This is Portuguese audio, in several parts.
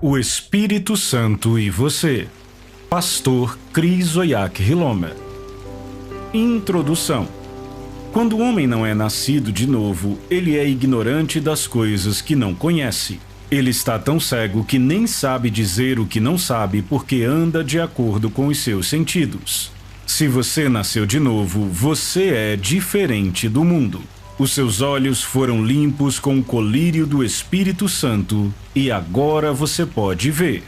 O Espírito Santo e você. Pastor Chris Oyak Hilomer. Introdução. Quando o homem não é nascido de novo, ele é ignorante das coisas que não conhece. Ele está tão cego que nem sabe dizer o que não sabe porque anda de acordo com os seus sentidos. Se você nasceu de novo, você é diferente do mundo. Os seus olhos foram limpos com o colírio do Espírito Santo e agora você pode ver.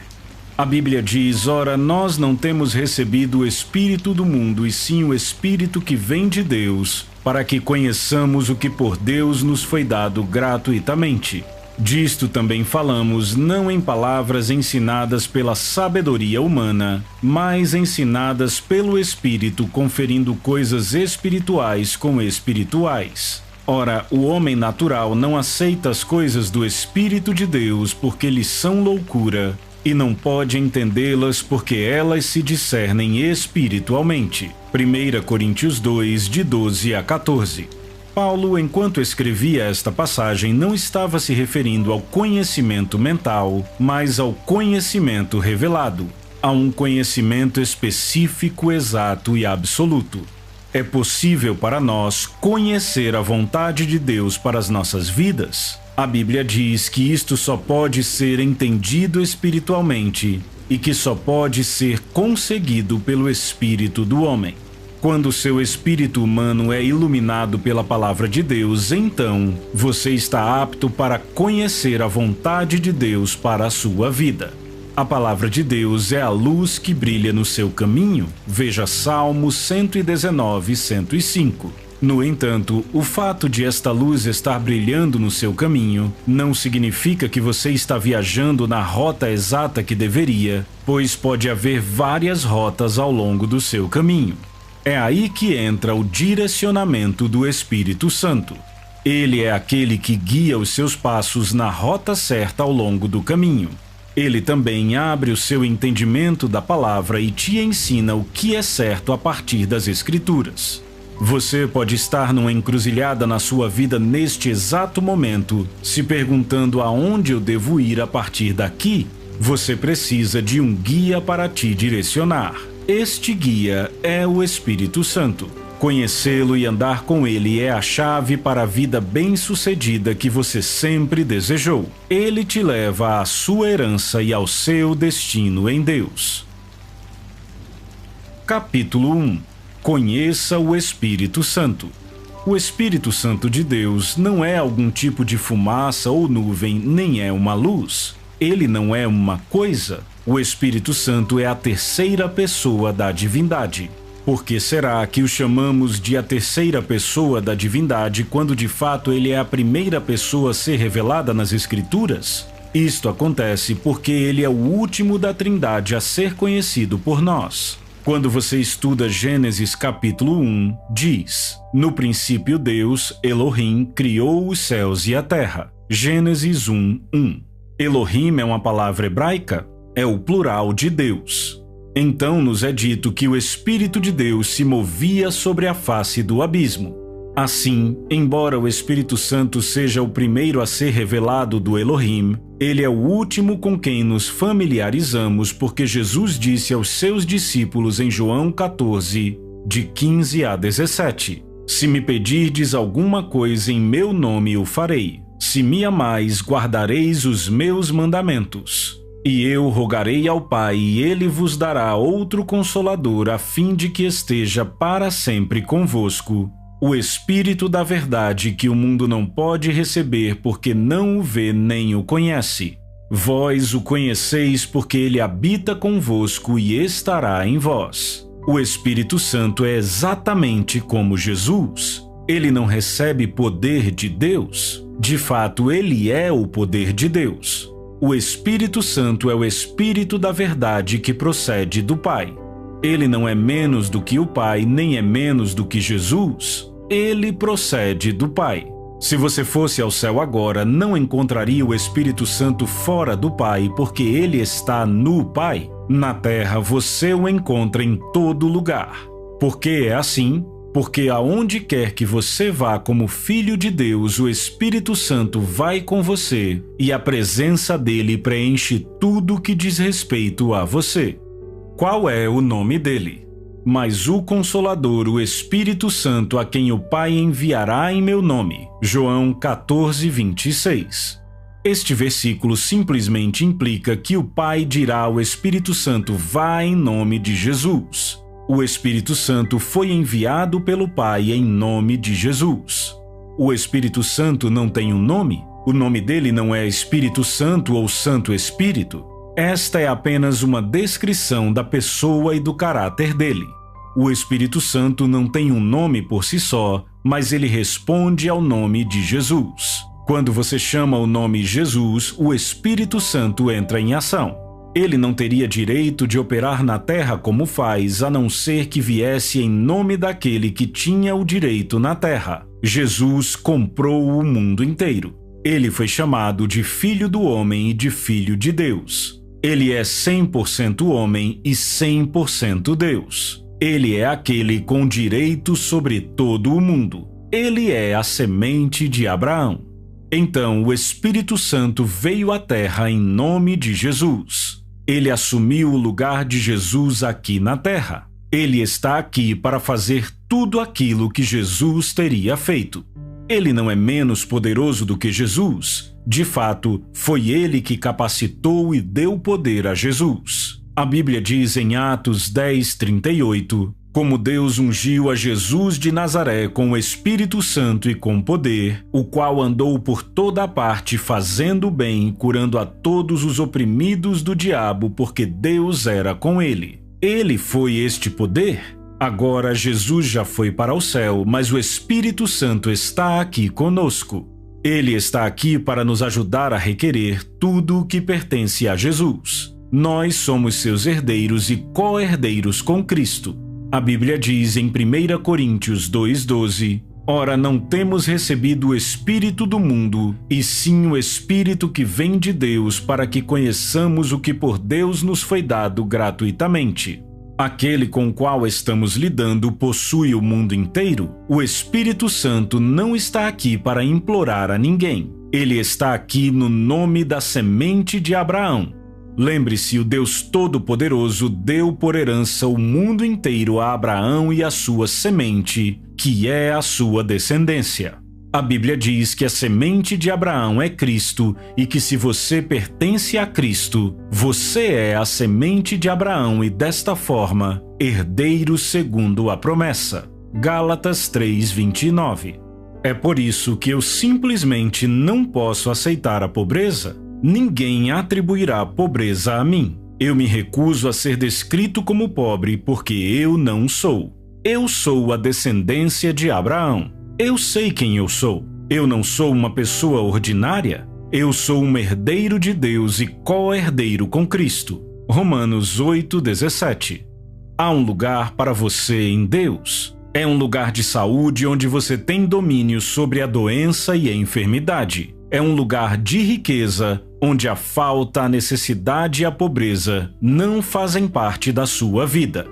A Bíblia diz: ora, nós não temos recebido o Espírito do mundo, e sim o Espírito que vem de Deus, para que conheçamos o que por Deus nos foi dado gratuitamente. Disto também falamos, não em palavras ensinadas pela sabedoria humana, mas ensinadas pelo Espírito, conferindo coisas espirituais com espirituais. Ora, o homem natural não aceita as coisas do Espírito de Deus porque lhes são loucura, e não pode entendê-las porque elas se discernem espiritualmente. 1 Coríntios 2, de 12 a 14. Paulo, enquanto escrevia esta passagem, não estava se referindo ao conhecimento mental, mas ao conhecimento revelado, a um conhecimento específico, exato e absoluto. É possível para nós conhecer a vontade de Deus para as nossas vidas? A Bíblia diz que isto só pode ser entendido espiritualmente e que só pode ser conseguido pelo Espírito do homem. Quando seu espírito humano é iluminado pela palavra de Deus, então você está apto para conhecer a vontade de Deus para a sua vida. A palavra de Deus é a luz que brilha no seu caminho. Veja Salmos 119, 105. No entanto, o fato de esta luz estar brilhando no seu caminho não significa que você está viajando na rota exata que deveria, pois pode haver várias rotas ao longo do seu caminho. É aí que entra o direcionamento do Espírito Santo. Ele é aquele que guia os seus passos na rota certa ao longo do caminho. Ele também abre o seu entendimento da palavra e te ensina o que é certo a partir das Escrituras. Você pode estar numa encruzilhada na sua vida neste exato momento, se perguntando aonde eu devo ir a partir daqui. Você precisa de um guia para te direcionar. Este guia é o Espírito Santo. Conhecê-lo e andar com ele é a chave para a vida bem-sucedida que você sempre desejou. Ele te leva à sua herança e ao seu destino em Deus. Capítulo 1. Conheça o Espírito Santo. O Espírito Santo de Deus não é algum tipo de fumaça ou nuvem, nem é uma luz. Ele não é uma coisa. O Espírito Santo é a terceira pessoa da divindade. Por que será que o chamamos de a terceira pessoa da divindade quando de fato ele é a primeira pessoa a ser revelada nas Escrituras? Isto acontece porque ele é o último da Trindade a ser conhecido por nós. Quando você estuda Gênesis capítulo 1, diz: no princípio Deus, Elohim, criou os céus e a terra. Gênesis 1, 1. Elohim é uma palavra hebraica? É o plural de Deus. Então nos é dito que o Espírito de Deus se movia sobre a face do abismo. Assim, embora o Espírito Santo seja o primeiro a ser revelado do Elohim, ele é o último com quem nos familiarizamos, porque Jesus disse aos seus discípulos em João 14, de 15 a 17: se me pedirdes alguma coisa em meu nome o farei. Se me amais, guardareis os meus mandamentos. E eu rogarei ao Pai, e ele vos dará outro Consolador, a fim de que esteja para sempre convosco, o Espírito da verdade, que o mundo não pode receber, porque não o vê nem o conhece. Vós o conheceis, porque ele habita convosco e estará em vós. O Espírito Santo é exatamente como Jesus. Ele não recebe poder de Deus. De fato, ele é o poder de Deus. O Espírito Santo é o Espírito da verdade que procede do Pai. Ele não é menos do que o Pai, nem é menos do que Jesus. Ele procede do Pai. Se você fosse ao céu agora, não encontraria o Espírito Santo fora do Pai, porque ele está no Pai. Na terra, você o encontra em todo lugar. Por que é assim? porque aonde quer que você vá como filho de Deus, o Espírito Santo vai com você e a presença dele preenche tudo que diz respeito a você. Qual é o nome dele? Mas o Consolador, o Espírito Santo, a quem o Pai enviará em meu nome. João 14, 26. Este versículo simplesmente implica que o Pai dirá ao Espírito Santo: vá em nome de Jesus. O Espírito Santo foi enviado pelo Pai em nome de Jesus. O Espírito Santo não tem um nome? O nome dele não é Espírito Santo ou Santo Espírito? Esta é apenas uma descrição da pessoa e do caráter dele. O Espírito Santo não tem um nome por si só, mas ele responde ao nome de Jesus. Quando você chama o nome Jesus, o Espírito Santo entra em ação. Ele não teria direito de operar na terra como faz, a não ser que viesse em nome daquele que tinha o direito na terra. Jesus comprou o mundo inteiro. Ele foi chamado de Filho do Homem e de Filho de Deus. Ele é 100% homem e 100% Deus. Ele é aquele com direito sobre todo o mundo. Ele é a semente de Abraão. Então, o Espírito Santo veio à terra em nome de Jesus. Ele assumiu o lugar de Jesus aqui na terra. Ele está aqui para fazer tudo aquilo que Jesus teria feito. Ele não é menos poderoso do que Jesus. De fato, foi ele que capacitou e deu poder a Jesus. A Bíblia diz em Atos 10:38, como Deus ungiu a Jesus de Nazaré com o Espírito Santo e com poder, o qual andou por toda a parte fazendo bem, curando a todos os oprimidos do diabo, porque Deus era com ele. Ele foi este poder? Agora Jesus já foi para o céu, mas o Espírito Santo está aqui conosco. Ele está aqui para nos ajudar a requerer tudo o que pertence a Jesus. Nós somos seus herdeiros e co-herdeiros com Cristo. A Bíblia diz em 1 Coríntios 2:12, ora, não temos recebido o Espírito do mundo, e sim o Espírito que vem de Deus, para que conheçamos o que por Deus nos foi dado gratuitamente. Aquele com o qual estamos lidando possui o mundo inteiro. O Espírito Santo não está aqui para implorar a ninguém. Ele está aqui no nome da semente de Abraão. Lembre-se, o Deus Todo-Poderoso deu por herança o mundo inteiro a Abraão e a sua semente, que é a sua descendência. A Bíblia diz que a semente de Abraão é Cristo e que se você pertence a Cristo, você é a semente de Abraão e desta forma, herdeiro segundo a promessa. Gálatas 3:29. É por isso que eu simplesmente não posso aceitar a pobreza. Ninguém atribuirá pobreza a mim. Eu me recuso a ser descrito como pobre porque eu não sou. Eu sou a descendência de Abraão. Eu sei quem eu sou. Eu não sou uma pessoa ordinária. Eu sou um herdeiro de Deus e co-herdeiro com Cristo. Romanos 8:17. Há um lugar para você em Deus. É um lugar de saúde onde você tem domínio sobre a doença e a enfermidade. É um lugar de riqueza, onde a falta, a necessidade e a pobreza não fazem parte da sua vida.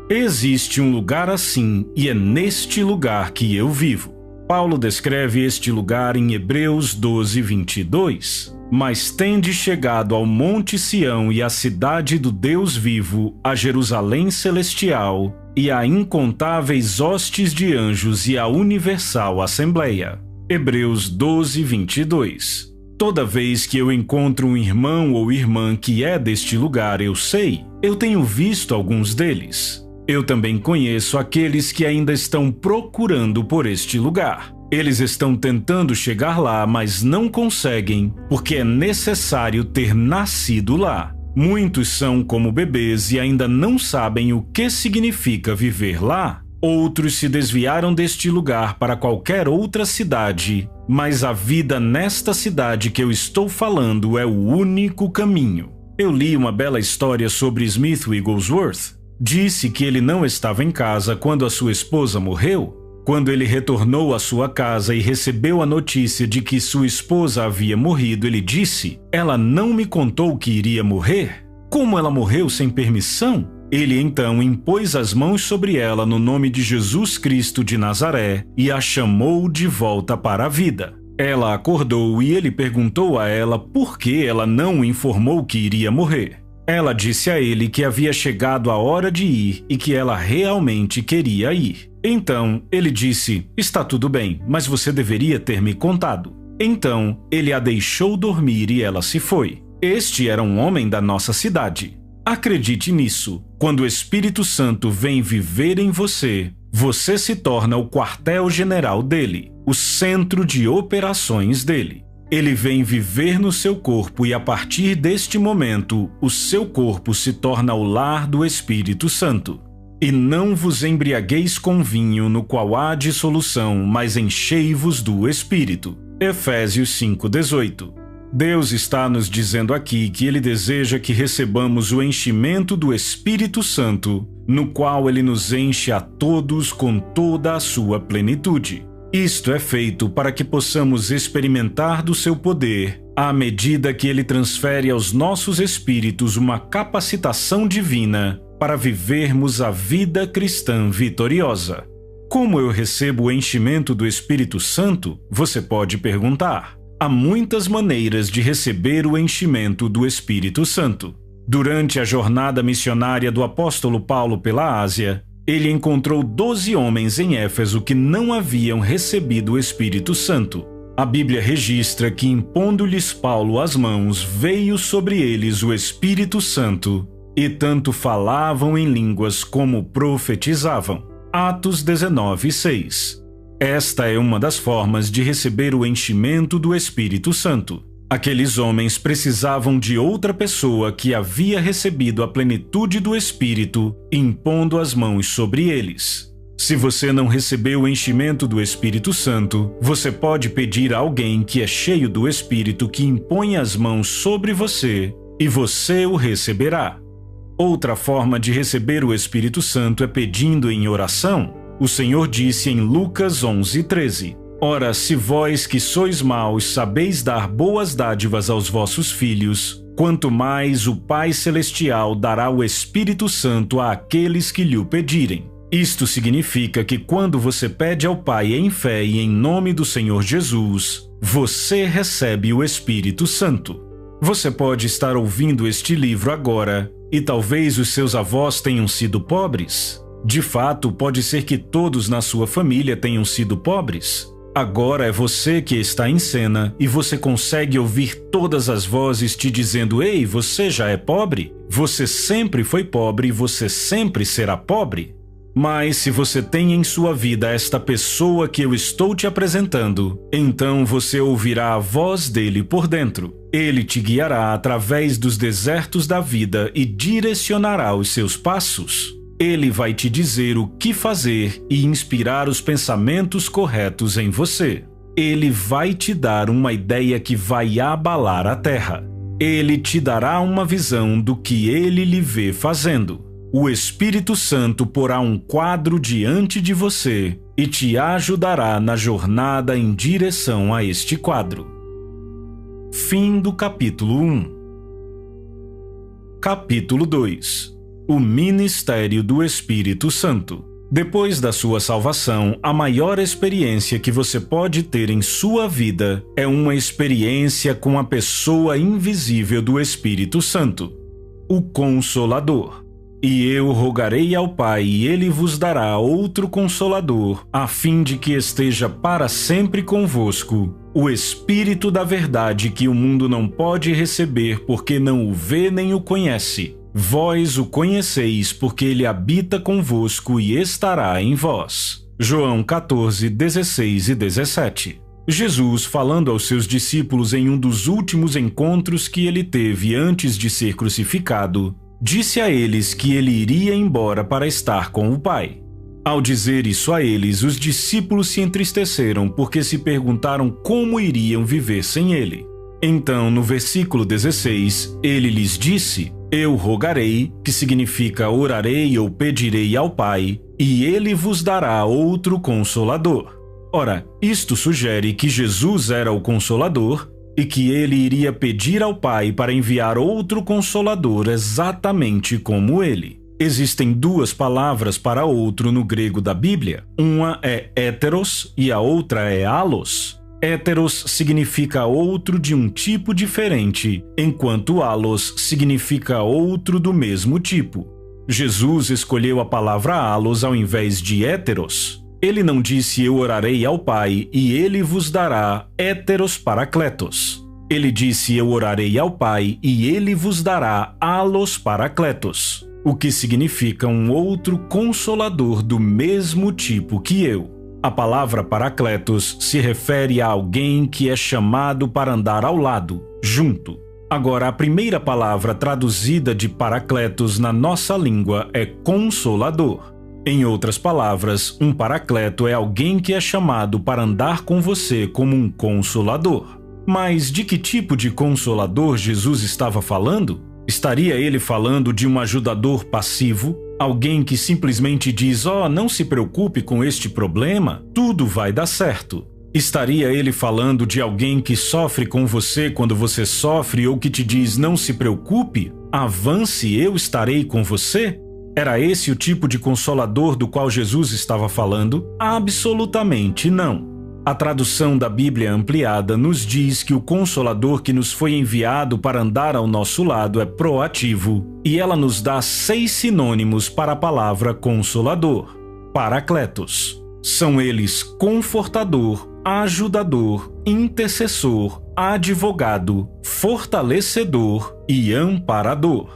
Existe um lugar assim e é neste lugar que eu vivo. Paulo descreve este lugar em Hebreus 12:22. Mas tendes chegado ao Monte Sião e à cidade do Deus vivo, a Jerusalém celestial, e a incontáveis hostes de anjos e a universal assembleia. Hebreus 12:22. Toda vez que eu encontro um irmão ou irmã que é deste lugar, eu tenho visto alguns deles. Eu também conheço aqueles que ainda estão procurando por este lugar. Eles estão tentando chegar lá, mas não conseguem, porque é necessário ter nascido lá. Muitos são como bebês e ainda não sabem o que significa viver lá. Outros se desviaram deste lugar para qualquer outra cidade, mas a vida nesta cidade que eu estou falando é o único caminho. Eu li uma bela história sobre Smith Wigglesworth. Disse que ele não estava em casa quando a sua esposa morreu. Quando ele retornou à sua casa e recebeu a notícia de que sua esposa havia morrido, ele disse: "Ela não me contou que iria morrer? Como ela morreu sem permissão?" Ele então impôs as mãos sobre ela no nome de Jesus Cristo de Nazaré e a chamou de volta para a vida. Ela acordou e ele perguntou a ela por que ela não o informou que iria morrer. Ela disse a ele que havia chegado a hora de ir e que ela realmente queria ir. Então ele disse: "Está tudo bem, mas você deveria ter me contado." Então ele a deixou dormir e ela se foi. Este era um homem da nossa cidade. Acredite nisso, quando o Espírito Santo vem viver em você, você se torna o quartel-general dele, o centro de operações dele. Ele vem viver no seu corpo e a partir deste momento, o seu corpo se torna o lar do Espírito Santo. E não vos embriagueis com vinho no qual há dissolução, mas enchei-vos do Espírito. Efésios 5:18. Deus está nos dizendo aqui que Ele deseja que recebamos o enchimento do Espírito Santo, no qual Ele nos enche a todos com toda a sua plenitude. Isto é feito para que possamos experimentar do seu poder, à medida que Ele transfere aos nossos espíritos uma capacitação divina para vivermos a vida cristã vitoriosa. Como eu recebo o enchimento do Espírito Santo? Você pode perguntar. Há muitas maneiras de receber o enchimento do Espírito Santo. Durante a jornada missionária do apóstolo Paulo pela Ásia, ele encontrou 12 homens em Éfeso que não haviam recebido o Espírito Santo. A Bíblia registra que, impondo-lhes Paulo as mãos, veio sobre eles o Espírito Santo, e tanto falavam em línguas como profetizavam. Atos 19:6. Esta é uma das formas de receber o enchimento do Espírito Santo. Aqueles homens precisavam de outra pessoa que havia recebido a plenitude do Espírito, impondo as mãos sobre eles. Se você não recebeu o enchimento do Espírito Santo, você pode pedir a alguém que é cheio do Espírito que impõe as mãos sobre você, e você o receberá. Outra forma de receber o Espírito Santo é pedindo em oração. O Senhor disse em Lucas 11:13: "Ora, se vós que sois maus sabeis dar boas dádivas aos vossos filhos, quanto mais o Pai Celestial dará o Espírito Santo àqueles que lhe o pedirem." Isto significa que quando você pede ao Pai em fé e em nome do Senhor Jesus, você recebe o Espírito Santo. Você pode estar ouvindo este livro agora e talvez os seus avós tenham sido pobres. De fato, pode ser que todos na sua família tenham sido pobres. Agora é você que está em cena e você consegue ouvir todas as vozes te dizendo: "Ei, você já é pobre? Você sempre foi pobre e você sempre será pobre." Mas se você tem em sua vida esta pessoa que eu estou te apresentando, então você ouvirá a voz dele por dentro. Ele te guiará através dos desertos da vida e direcionará os seus passos. Ele vai te dizer o que fazer e inspirar os pensamentos corretos em você. Ele vai te dar uma ideia que vai abalar a terra. Ele te dará uma visão do que ele lhe vê fazendo. O Espírito Santo porá um quadro diante de você e te ajudará na jornada em direção a este quadro. Fim do capítulo 1. Capítulo 2. O Ministério do Espírito Santo. Depois da sua salvação, a maior experiência que você pode ter em sua vida é uma experiência com a pessoa invisível do Espírito Santo, o Consolador. E eu rogarei ao Pai, e Ele vos dará outro Consolador, a fim de que esteja para sempre convosco, o Espírito da verdade que o mundo não pode receber porque não o vê nem o conhece. Vós o conheceis porque ele habita convosco e estará em vós. João 14, 16 e 17. Jesus, falando aos seus discípulos em um dos últimos encontros que ele teve antes de ser crucificado, disse a eles que ele iria embora para estar com o Pai. Ao dizer isso a eles, os discípulos se entristeceram porque se perguntaram como iriam viver sem ele. Então, no versículo 16, ele lhes disse: "Eu rogarei", que significa orarei ou pedirei ao Pai, "e ele vos dará outro Consolador." Ora, isto sugere que Jesus era o Consolador e que ele iria pedir ao Pai para enviar outro Consolador exatamente como ele. Existem duas palavras para outro no grego da Bíblia. Uma é héteros e a outra é allos. Héteros significa outro de um tipo diferente, enquanto allos significa outro do mesmo tipo. Jesus escolheu a palavra allos ao invés de héteros. Ele não disse eu orarei ao Pai e ele vos dará héteros paracletos. Ele disse eu orarei ao Pai e ele vos dará allos paracletos, o que significa um outro consolador do mesmo tipo que eu. A palavra paracletos se refere a alguém que é chamado para andar ao lado, junto. Agora, a primeira palavra traduzida de paracletos na nossa língua é consolador. Em outras palavras, um paracleto é alguém que é chamado para andar com você como um consolador. Mas de que tipo de consolador Jesus estava falando? Estaria ele falando de um ajudador passivo? Alguém que simplesmente diz, não se preocupe com este problema, tudo vai dar certo. Estaria ele falando de alguém que sofre com você quando você sofre ou que te diz, não se preocupe, avance, eu estarei com você? Era esse o tipo de consolador do qual Jesus estava falando? Absolutamente não. A tradução da Bíblia ampliada nos diz que o Consolador que nos foi enviado para andar ao nosso lado é proativo, e ela nos dá 6 sinônimos para a palavra Consolador. Paracletos. São eles confortador, ajudador, intercessor, advogado, fortalecedor e amparador.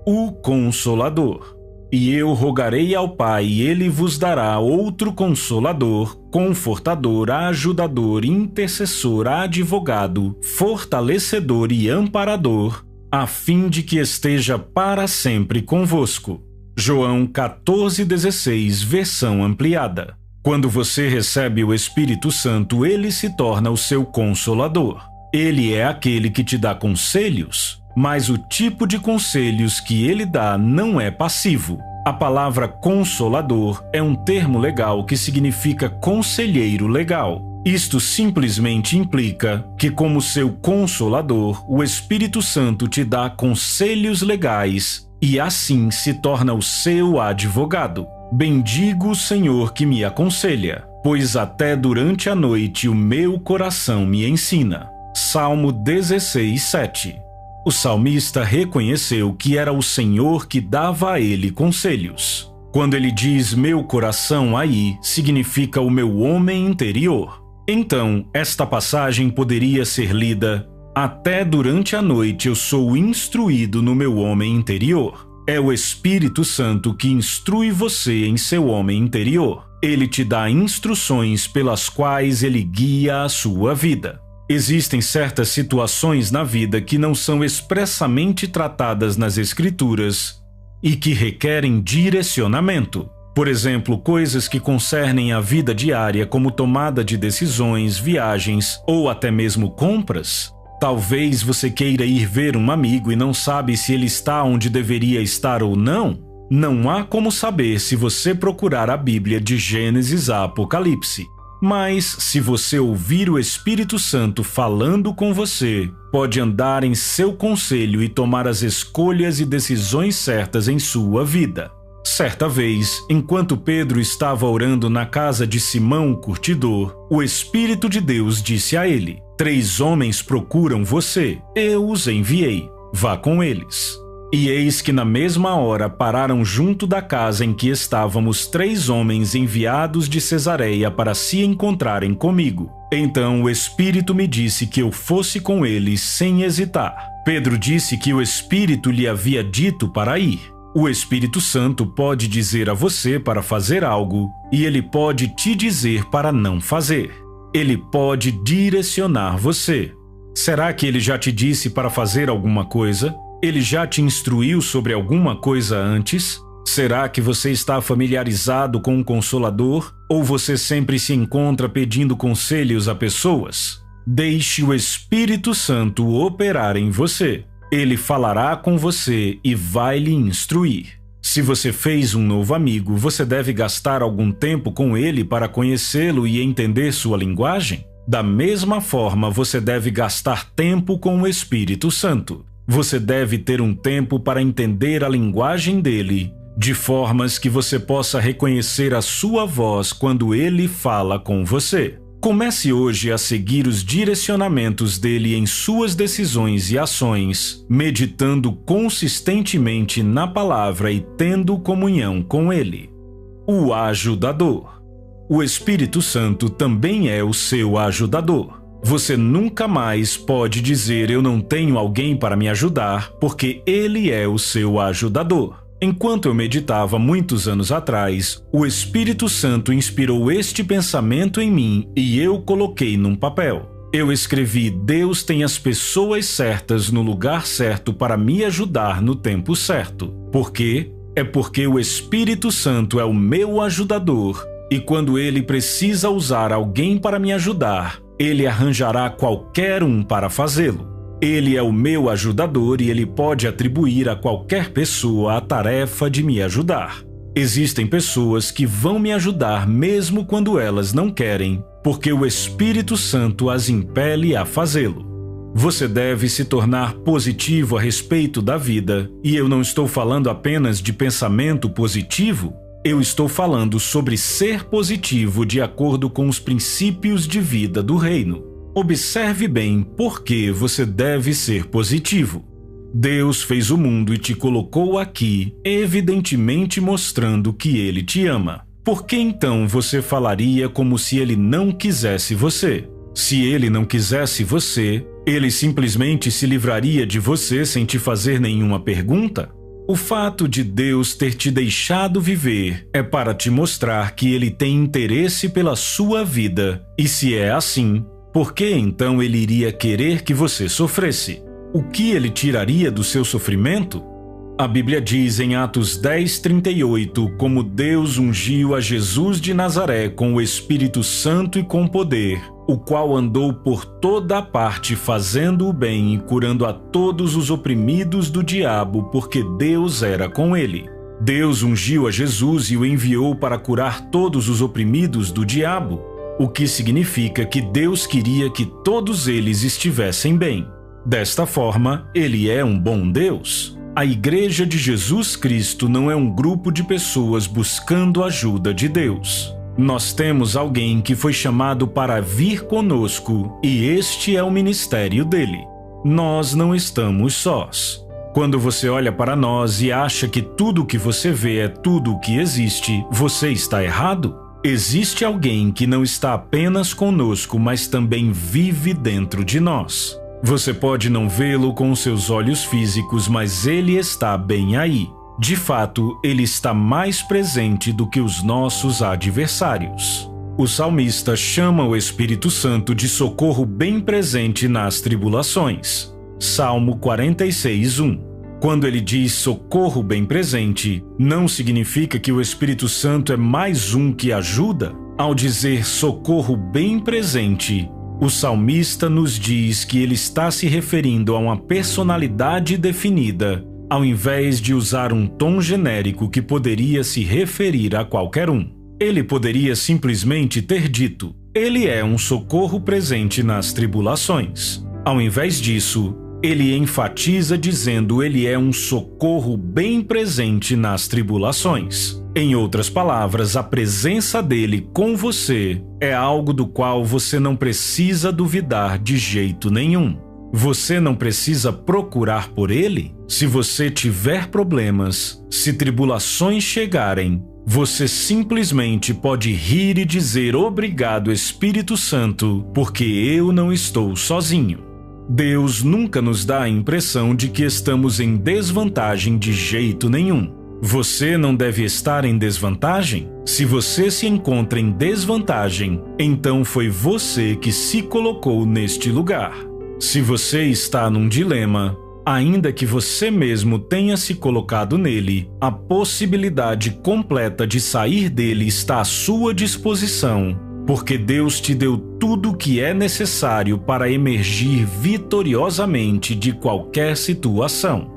O Consolador. E eu rogarei ao Pai, e ele vos dará outro Consolador, confortador, ajudador, intercessor, advogado, fortalecedor e amparador, a fim de que esteja para sempre convosco. João 14,16, versão ampliada. Quando você recebe o Espírito Santo, ele se torna o seu Consolador. Ele é aquele que te dá conselhos, mas o tipo de conselhos que ele dá não é passivo. A palavra consolador é um termo legal que significa conselheiro legal. Isto simplesmente implica que, como seu consolador, o Espírito Santo te dá conselhos legais e assim se torna o seu advogado. Bendigo o Senhor que me aconselha, pois até durante a noite o meu coração me ensina. Salmo 16:7. O salmista reconheceu que era o Senhor que dava a ele conselhos. Quando ele diz meu coração aí, significa o meu homem interior. Então, esta passagem poderia ser lida: até durante a noite eu sou instruído no meu homem interior. É o Espírito Santo que instrui você em seu homem interior. Ele te dá instruções pelas quais ele guia a sua vida. Existem certas situações na vida que não são expressamente tratadas nas Escrituras e que requerem direcionamento. Por exemplo, coisas que concernem a vida diária, como tomada de decisões, viagens ou até mesmo compras. Talvez você queira ir ver um amigo e não sabe se ele está onde deveria estar ou não. Não há como saber se você procurar a Bíblia de Gênesis a Apocalipse. Mas, se você ouvir o Espírito Santo falando com você, pode andar em seu conselho e tomar as escolhas e decisões certas em sua vida. Certa vez, enquanto Pedro estava orando na casa de Simão o curtidor, o Espírito de Deus disse a ele: 3 homens procuram você, eu os enviei, vá com eles. E eis que na mesma hora pararam junto da casa em que estávamos 3 homens enviados de Cesareia para se encontrarem comigo. Então o Espírito me disse que eu fosse com eles sem hesitar. Pedro disse que o Espírito lhe havia dito para ir. O Espírito Santo pode dizer a você para fazer algo e ele pode te dizer para não fazer. Ele pode direcionar você. Será que ele já te disse para fazer alguma coisa? Ele já te instruiu sobre alguma coisa antes? Será que você está familiarizado com um consolador? Ou você sempre se encontra pedindo conselhos a pessoas? Deixe o Espírito Santo operar em você. Ele falará com você e vai lhe instruir. Se você fez um novo amigo, você deve gastar algum tempo com ele para conhecê-lo e entender sua linguagem? Da mesma forma, você deve gastar tempo com o Espírito Santo. Você deve ter um tempo para entender a linguagem dele de formas que você possa reconhecer a sua voz quando ele fala com você. Comece hoje a seguir os direcionamentos dele em suas decisões e ações, meditando consistentemente na palavra e tendo comunhão com ele. O ajudador. O Espírito Santo também é o seu ajudador. Você nunca mais pode dizer eu não tenho alguém para me ajudar, porque ele é o seu ajudador. Enquanto eu meditava muitos anos atrás, o Espírito Santo inspirou este pensamento em mim e eu coloquei num papel. Eu escrevi: Deus tem as pessoas certas no lugar certo para me ajudar no tempo certo. Por quê? É porque o Espírito Santo é o meu ajudador e quando ele precisa usar alguém para me ajudar, ele arranjará qualquer um para fazê-lo. Ele é o meu ajudador e ele pode atribuir a qualquer pessoa a tarefa de me ajudar. Existem pessoas que vão me ajudar mesmo quando elas não querem, porque o Espírito Santo as impele a fazê-lo. Você deve se tornar positivo a respeito da vida, e eu não estou falando apenas de pensamento positivo, eu estou falando sobre ser positivo de acordo com os princípios de vida do reino. Observe bem por que você deve ser positivo. Deus fez o mundo e te colocou aqui, evidentemente mostrando que ele te ama. Por que então você falaria como se ele não quisesse você? Se ele não quisesse você, ele simplesmente se livraria de você sem te fazer nenhuma pergunta? O fato de Deus ter te deixado viver é para te mostrar que ele tem interesse pela sua vida, e se é assim, por que então ele iria querer que você sofresse? O que ele tiraria do seu sofrimento? A Bíblia diz em Atos 10:38 como Deus ungiu a Jesus de Nazaré com o Espírito Santo e com poder, o qual andou por toda a parte fazendo o bem e curando a todos os oprimidos do diabo, porque Deus era com ele. Deus ungiu a Jesus e o enviou para curar todos os oprimidos do diabo, o que significa que Deus queria que todos eles estivessem bem. Desta forma, ele é um bom Deus. A Igreja de Jesus Cristo não é um grupo de pessoas buscando ajuda de Deus. Nós temos alguém que foi chamado para vir conosco e este é o ministério dele. Nós não estamos sós. Quando você olha para nós e acha que tudo o que você vê é tudo o que existe, você está errado. Existe alguém que não está apenas conosco, mas também vive dentro de nós. Você pode não vê-lo com seus olhos físicos, mas ele está bem aí. De fato, ele está mais presente do que os nossos adversários. O salmista chama o Espírito Santo de socorro bem presente nas tribulações. Salmo 46:1. Quando ele diz socorro bem presente, não significa que o Espírito Santo é mais um que ajuda. Ao dizer socorro bem presente, o salmista nos diz que ele está se referindo a uma personalidade definida, ao invés de usar um tom genérico que poderia se referir a qualquer um. Ele poderia simplesmente ter dito: ele é um socorro presente nas tribulações. Ao invés disso, ele enfatiza dizendo ele é um socorro bem presente nas tribulações. Em outras palavras, a presença dele com você é algo do qual você não precisa duvidar de jeito nenhum. Você não precisa procurar por ele? Se você tiver problemas, se tribulações chegarem, você simplesmente pode rir e dizer obrigado, Espírito Santo, porque eu não estou sozinho. Deus nunca nos dá a impressão de que estamos em desvantagem de jeito nenhum. Você não deve estar em desvantagem? Se você se encontra em desvantagem, então foi você que se colocou neste lugar. Se você está num dilema, ainda que você mesmo tenha se colocado nele, a possibilidade completa de sair dele está à sua disposição, porque Deus te deu tudo o que é necessário para emergir vitoriosamente de qualquer situação.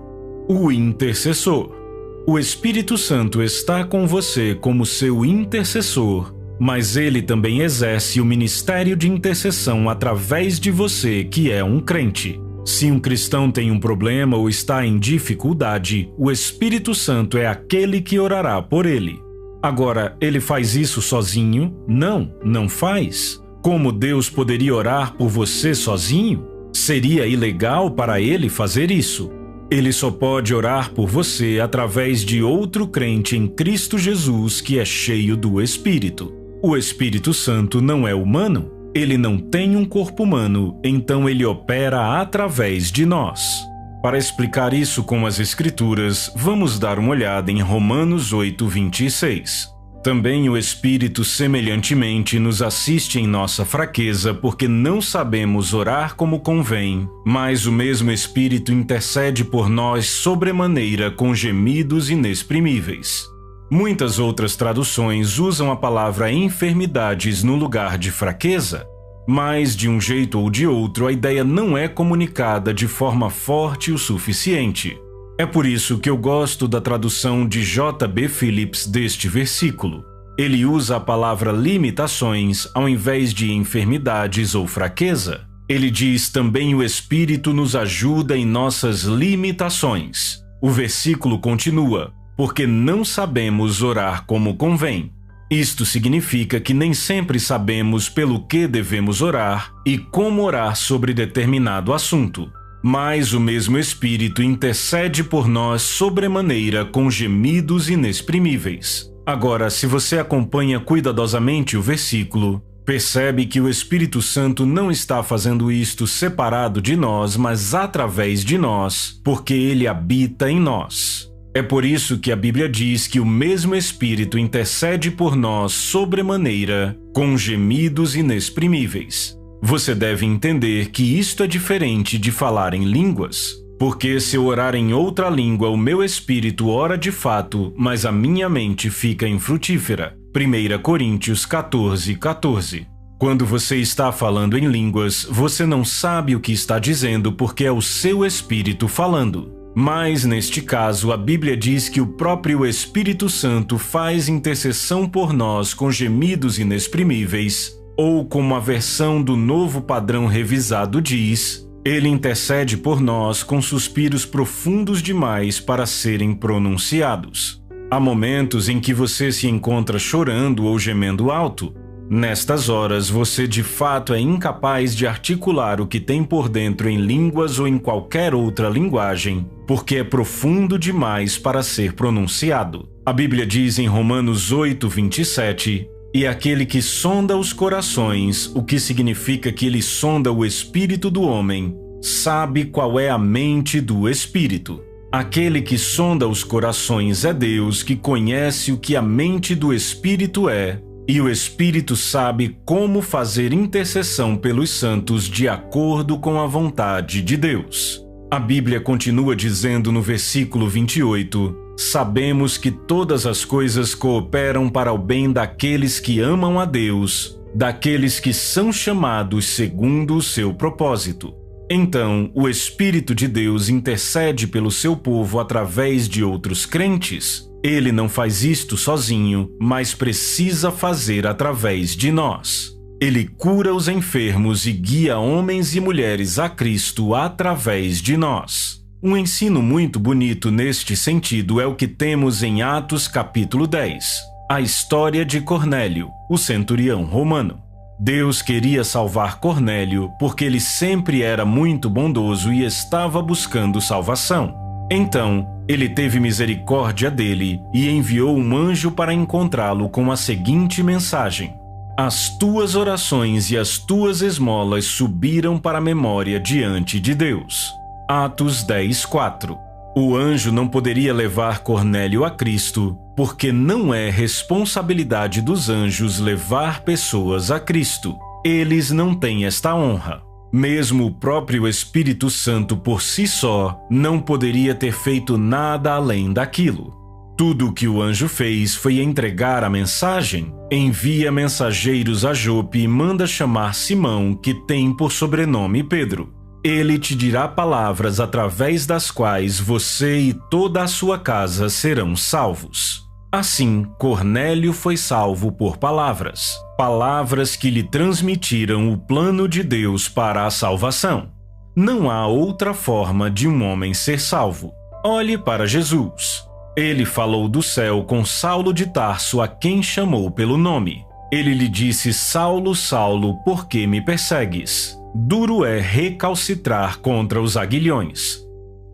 O intercessor. O Espírito Santo está com você como seu intercessor, mas ele também exerce o ministério de intercessão através de você, que é um crente. Se um cristão tem um problema ou está em dificuldade, o Espírito Santo é aquele que orará por ele. Agora, ele faz isso sozinho? Não, não faz. Como Deus poderia orar por você sozinho? Seria ilegal para ele fazer isso. Ele só pode orar por você através de outro crente em Cristo Jesus que é cheio do Espírito. O Espírito Santo não é humano. Ele não tem um corpo humano, então ele opera através de nós. Para explicar isso com as Escrituras, vamos dar uma olhada em Romanos 8:26. Também o Espírito semelhantemente nos assiste em nossa fraqueza, porque não sabemos orar como convém, mas o mesmo Espírito intercede por nós sobremaneira com gemidos inexprimíveis. Muitas outras traduções usam a palavra enfermidades no lugar de fraqueza, mas de um jeito ou de outro a ideia não é comunicada de forma forte o suficiente. É por isso que eu gosto da tradução de J.B. Phillips deste versículo. Ele usa a palavra limitações ao invés de enfermidades ou fraqueza. Ele diz também o Espírito nos ajuda em nossas limitações. O versículo continua: porque não sabemos orar como convém. Isto significa que nem sempre sabemos pelo que devemos orar e como orar sobre determinado assunto. Mas o mesmo Espírito intercede por nós sobremaneira com gemidos inexprimíveis. Agora, se você acompanha cuidadosamente o versículo, percebe que o Espírito Santo não está fazendo isto separado de nós, mas através de nós, porque ele habita em nós. É por isso que a Bíblia diz que o mesmo Espírito intercede por nós sobremaneira, com gemidos inexprimíveis. Você deve entender que isto é diferente de falar em línguas, porque se eu orar em outra língua, o meu espírito ora de fato, mas a minha mente fica infrutífera. 1 Coríntios 14:14. Quando você está falando em línguas, você não sabe o que está dizendo porque é o seu espírito falando. Mas, neste caso, a Bíblia diz que o próprio Espírito Santo faz intercessão por nós com gemidos inexprimíveis, ou como a versão do Novo Padrão Revisado diz, ele intercede por nós com suspiros profundos demais para serem pronunciados. Há momentos em que você se encontra chorando ou gemendo alto. Nestas horas, você de fato é incapaz de articular o que tem por dentro em línguas ou em qualquer outra linguagem, porque é profundo demais para ser pronunciado. A Bíblia diz em Romanos 8:27, e aquele que sonda os corações, o que significa que ele sonda o espírito do homem, sabe qual é a mente do Espírito. Aquele que sonda os corações é Deus, que conhece o que a mente do Espírito é, e o Espírito sabe como fazer intercessão pelos santos de acordo com a vontade de Deus. A Bíblia continua dizendo no versículo 28, sabemos que todas as coisas cooperam para o bem daqueles que amam a Deus, daqueles que são chamados segundo o seu propósito. Então, o Espírito de Deus intercede pelo seu povo através de outros crentes. Ele não faz isto sozinho, mas precisa fazer através de nós. Ele cura os enfermos e guia homens e mulheres a Cristo através de nós. Um ensino muito bonito neste sentido é o que temos em Atos capítulo 10, a história de Cornélio, o centurião romano. Deus queria salvar Cornélio porque ele sempre era muito bondoso e estava buscando salvação. Então, ele teve misericórdia dele e enviou um anjo para encontrá-lo com a seguinte mensagem: as tuas orações e as tuas esmolas subiram para a memória diante de Deus. Atos 10:4. O anjo não poderia levar Cornélio a Cristo, porque não é responsabilidade dos anjos levar pessoas a Cristo. Eles não têm esta honra. Mesmo o próprio Espírito Santo por si só não poderia ter feito nada além daquilo. Tudo o que o anjo fez foi entregar a mensagem. Envia mensageiros a Jope e manda chamar Simão, que tem por sobrenome Pedro. Ele te dirá palavras através das quais você e toda a sua casa serão salvos. Assim, Cornélio foi salvo por palavras que lhe transmitiram o plano de Deus para a salvação. Não há outra forma de um homem ser salvo. Olhe para Jesus. Ele falou do céu com Saulo de Tarso, a quem chamou pelo nome. Ele lhe disse: Saulo, Saulo, por que me persegues? Duro é recalcitrar contra os aguilhões.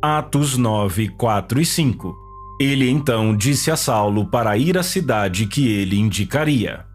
Atos 9, 4 e 5. Ele então disse a Saulo para ir à cidade que ele indicaria.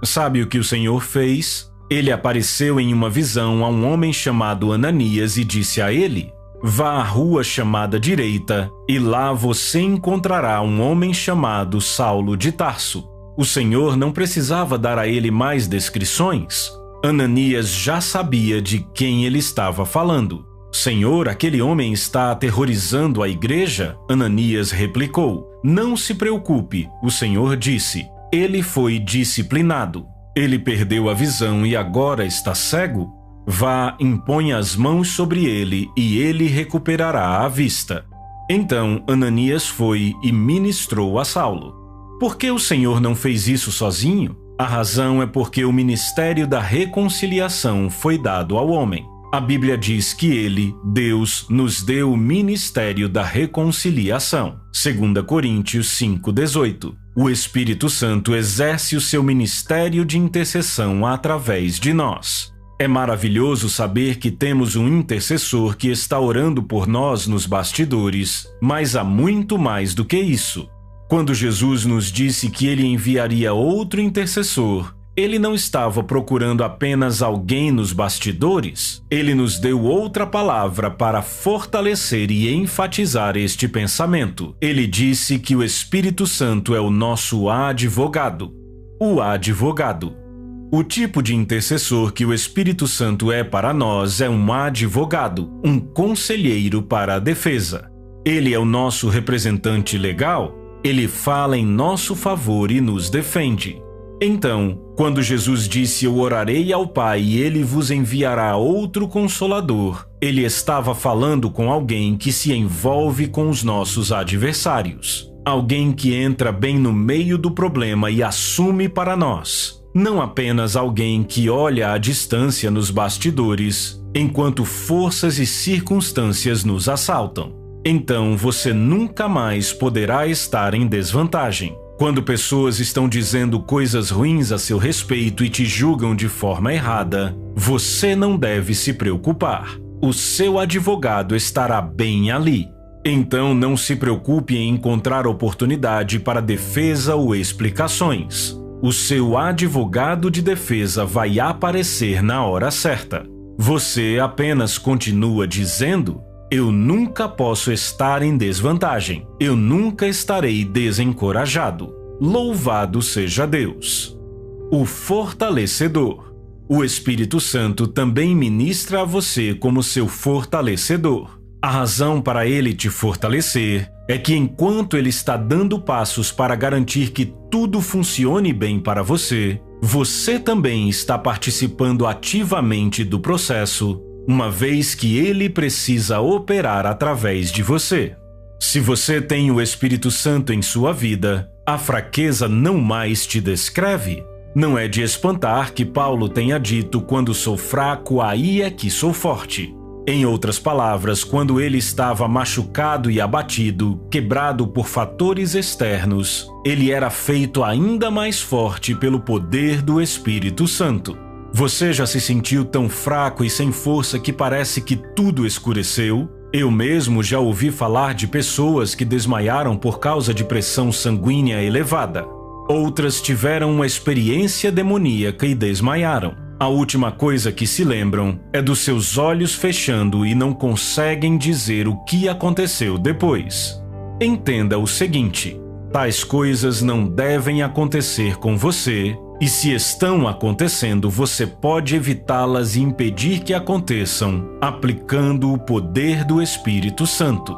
Sabe o que o Senhor fez? Ele apareceu em uma visão a um homem chamado Ananias e disse a ele: Vá à rua chamada Direita, e lá você encontrará um homem chamado Saulo de Tarso. O Senhor não precisava dar a ele mais descrições. Ananias já sabia de quem ele estava falando. Senhor, aquele homem está aterrorizando a igreja? Ananias replicou. Não se preocupe, o Senhor disse. Ele foi disciplinado. Ele perdeu a visão e agora está cego? Vá, imponha as mãos sobre ele e ele recuperará a vista. Então Ananias foi e ministrou a Saulo. Por que o Senhor não fez isso sozinho? A razão é porque o ministério da reconciliação foi dado ao homem. A Bíblia diz que ele, Deus, nos deu o ministério da reconciliação. 2 Coríntios 5:18. O Espírito Santo exerce o seu ministério de intercessão através de nós. É maravilhoso saber que temos um intercessor que está orando por nós nos bastidores, mas há muito mais do que isso. Quando Jesus nos disse que ele enviaria outro intercessor, ele não estava procurando apenas alguém nos bastidores. Ele nos deu outra palavra para fortalecer e enfatizar este pensamento. Ele disse que o Espírito Santo é o nosso advogado. O advogado. O tipo de intercessor que o Espírito Santo é para nós é um advogado, um conselheiro para a defesa. Ele é o nosso representante legal. Ele fala em nosso favor e nos defende. Então, quando Jesus disse: Eu orarei ao Pai e ele vos enviará outro Consolador, ele estava falando com alguém que se envolve com os nossos adversários. Alguém que entra bem no meio do problema e assume para nós. Não apenas alguém que olha à distância nos bastidores, enquanto forças e circunstâncias nos assaltam. Então você nunca mais poderá estar em desvantagem. Quando pessoas estão dizendo coisas ruins a seu respeito e te julgam de forma errada, você não deve se preocupar. O seu advogado estará bem ali. Então não se preocupe em encontrar oportunidade para defesa ou explicações. O seu advogado de defesa vai aparecer na hora certa. Você apenas continua dizendo: Eu nunca posso estar em desvantagem. Eu nunca estarei desencorajado. Louvado seja Deus. O fortalecedor. O Espírito Santo também ministra a você como seu fortalecedor. A razão para ele te fortalecer é que enquanto ele está dando passos para garantir que tudo funcione bem para você, você também está participando ativamente do processo, uma vez que ele precisa operar através de você. Se você tem o Espírito Santo em sua vida, a fraqueza não mais te descreve. Não é de espantar que Paulo tenha dito: quando sou fraco, aí é que sou forte. Em outras palavras, quando ele estava machucado e abatido, quebrado por fatores externos, ele era feito ainda mais forte pelo poder do Espírito Santo. Você já se sentiu tão fraco e sem força que parece que tudo escureceu? Eu mesmo já ouvi falar de pessoas que desmaiaram por causa de pressão sanguínea elevada. Outras tiveram uma experiência demoníaca e desmaiaram. A última coisa que se lembram é dos seus olhos fechando e não conseguem dizer o que aconteceu depois. Entenda o seguinte: tais coisas não devem acontecer com você, e se estão acontecendo, você pode evitá-las e impedir que aconteçam, aplicando o poder do Espírito Santo.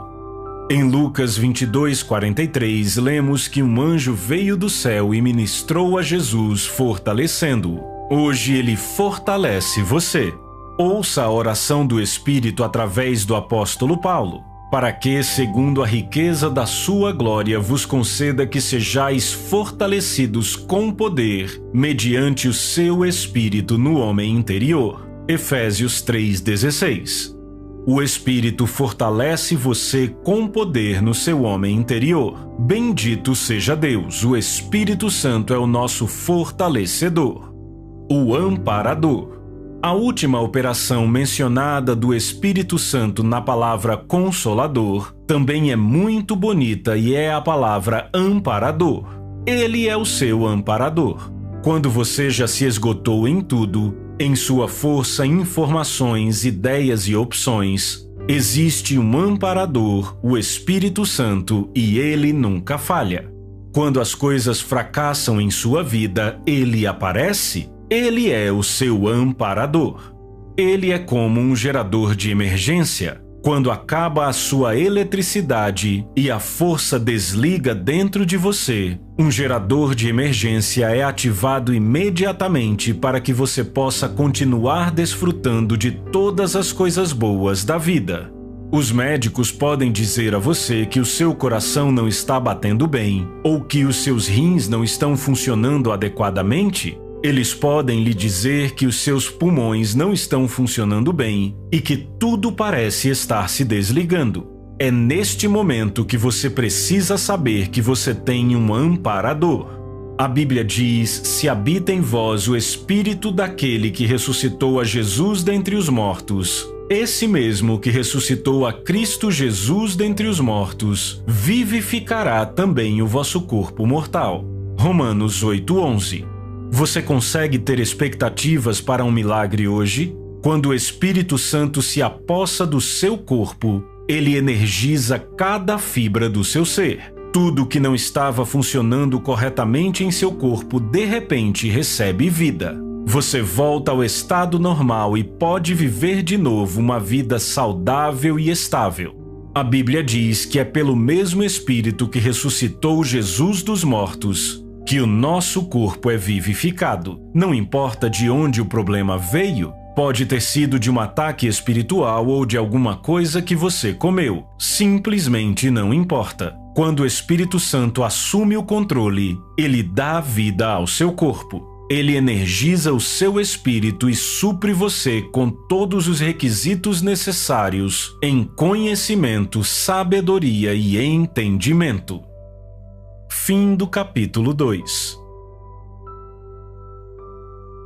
Em Lucas 22:43, lemos que um anjo veio do céu e ministrou a Jesus, fortalecendo-o. Hoje ele fortalece você. Ouça a oração do Espírito através do apóstolo Paulo, para que, segundo a riqueza da sua glória, vos conceda que sejais fortalecidos com poder, mediante o seu Espírito no homem interior. Efésios 3:16. O Espírito fortalece você com poder no seu homem interior. Bendito seja Deus, o Espírito Santo é o nosso fortalecedor. O amparador. A última operação mencionada do Espírito Santo na palavra consolador também é muito bonita e é a palavra amparador. Ele é o seu amparador. Quando você já se esgotou em tudo, em sua força, informações, ideias e opções, existe um amparador, o Espírito Santo, e ele nunca falha. Quando as coisas fracassam em sua vida, ele aparece. Ele é o seu amparador. Ele é como um gerador de emergência. Quando acaba a sua eletricidade e a força desliga dentro de você, um gerador de emergência é ativado imediatamente para que você possa continuar desfrutando de todas as coisas boas da vida. Os médicos podem dizer a você que o seu coração não está batendo bem ou que os seus rins não estão funcionando adequadamente. Eles podem lhe dizer que os seus pulmões não estão funcionando bem e que tudo parece estar se desligando. É neste momento que você precisa saber que você tem um amparador. A Bíblia diz: se habita em vós o Espírito daquele que ressuscitou a Jesus dentre os mortos, esse mesmo que ressuscitou a Cristo Jesus dentre os mortos, vivificará também o vosso corpo mortal. Romanos 8:11. Você consegue ter expectativas para um milagre hoje? Quando o Espírito Santo se apossa do seu corpo, ele energiza cada fibra do seu ser. Tudo que não estava funcionando corretamente em seu corpo, de repente, recebe vida. Você volta ao estado normal e pode viver de novo uma vida saudável e estável. A Bíblia diz que é pelo mesmo Espírito que ressuscitou Jesus dos mortos que o nosso corpo é vivificado. Não importa de onde o problema veio, pode ter sido de um ataque espiritual ou de alguma coisa que você comeu. Simplesmente não importa. Quando o Espírito Santo assume o controle, ele dá vida ao seu corpo. Ele energiza o seu espírito e supre você com todos os requisitos necessários em conhecimento, sabedoria e entendimento. Fim do capítulo 2.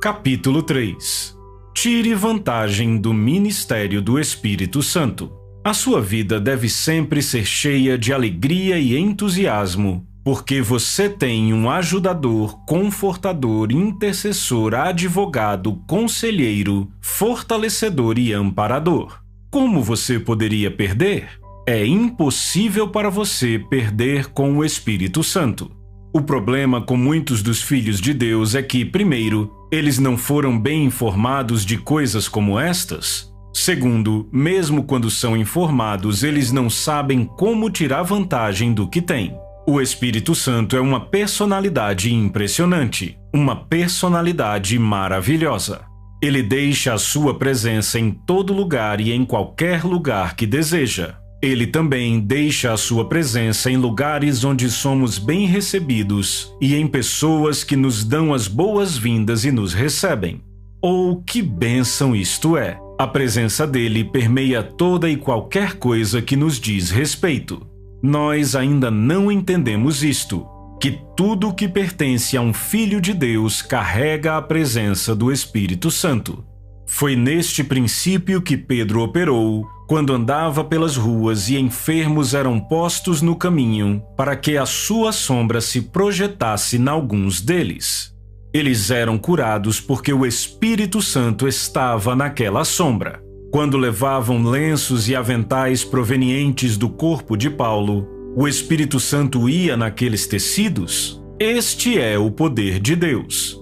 Capítulo 3. Tire vantagem do ministério do Espírito Santo. A sua vida deve sempre ser cheia de alegria e entusiasmo, porque você tem um ajudador, confortador, intercessor, advogado, conselheiro, fortalecedor e amparador. Como você poderia perder? É impossível para você perder com o Espírito Santo. O problema com muitos dos filhos de Deus é que, primeiro, eles não foram bem informados de coisas como estas. Segundo, mesmo quando são informados, eles não sabem como tirar vantagem do que têm. O Espírito Santo é uma personalidade impressionante, uma personalidade maravilhosa. Ele deixa a sua presença em todo lugar e em qualquer lugar que deseja. Ele também deixa a sua presença em lugares onde somos bem recebidos e em pessoas que nos dão as boas-vindas e nos recebem. Oh, que bênção isto é! A presença dele permeia toda e qualquer coisa que nos diz respeito. Nós ainda não entendemos isto, que tudo que pertence a um filho de Deus carrega a presença do Espírito Santo. Foi neste princípio que Pedro operou quando andava pelas ruas e enfermos eram postos no caminho para que a sua sombra se projetasse em alguns deles. Eles eram curados porque o Espírito Santo estava naquela sombra. Quando levavam lenços e aventais provenientes do corpo de Paulo, o Espírito Santo ia naqueles tecidos. Este é o poder de Deus.